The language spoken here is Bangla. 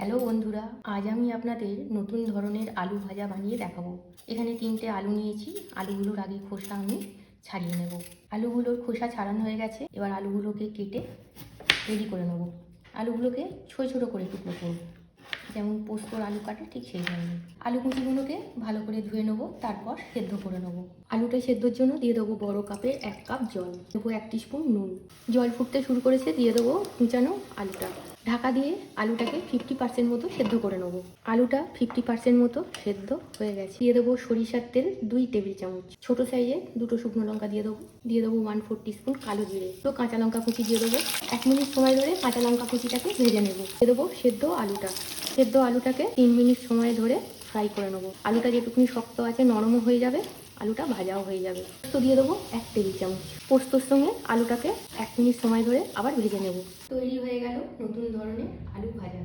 হ্যালো বন্ধুরা, আজ আমি আপনাদের নতুন ধরনের আলু ভাজা বানিয়ে দেখাবো। এখানে 3টে আলু নিয়েছি। আলুগুলোর আগে খোসা আমি ছাড়িয়ে নেব। আলুগুলোর খোসা ছাড়ানো হয়ে গেছে। এবার আলুগুলোকে কেটে রেডি করে নেব। আলুগুলোকে ছোট ছোট করে টুকরো করব, যেমন পোস্তর আলু কাটে ঠিক সেই ধরনের। আলু কুচিগুলোকে ভালো করে ধুয়ে নেবো, তারপর সেদ্ধ করে নেবো। আলুটা সেদ্ধর জন্য দিয়ে দেবো বড় কাপের 1 কাপ জল, দেবো 1 টিস্পুন নুন। জল ফুটতে শুরু করেছে, দিয়ে দেবো কুচানো আলুটা। ঢাকা দিয়ে আলুটাকে 50% মতো সেদ্ধ করে নেবো। আলুটা 50% মতো সেদ্ধ হয়ে গেছে। দিয়ে দেবো সরিষার তেল 2 টেবিল চামচ। ছোটো সাইজে 2টো শুকনো লঙ্কা দিয়ে দেবো। দিয়ে দেবো 1/4 টিস্পুন কালো জিরে। তো কাঁচা লঙ্কা কুচি দিয়ে দেবো। 1 মিনিট সময় ধরে কাঁচা লঙ্কা কুচিটাকে ভেজে নেবো। দিয়ে দেবো সেদ্ধ আলুটা। সেদ্ধ আলুটাকে 3 মিনিট সময় ধরে ফ্রাই করে নেবো। আলুটা যেটুকুনি শক্ত আছে নরমও হয়ে যাবে, আলুটা ভাজাও হয়ে যাবে। পোস্ত দিয়ে দেবো 1 টেবিল চামচ। পোস্তর সঙ্গে আলুটাকে 1 মিনিট সময় ধরে আবার ভেজে নেব। তৈরি হয়ে গেল নতুন ধরনের আলু ভাজা।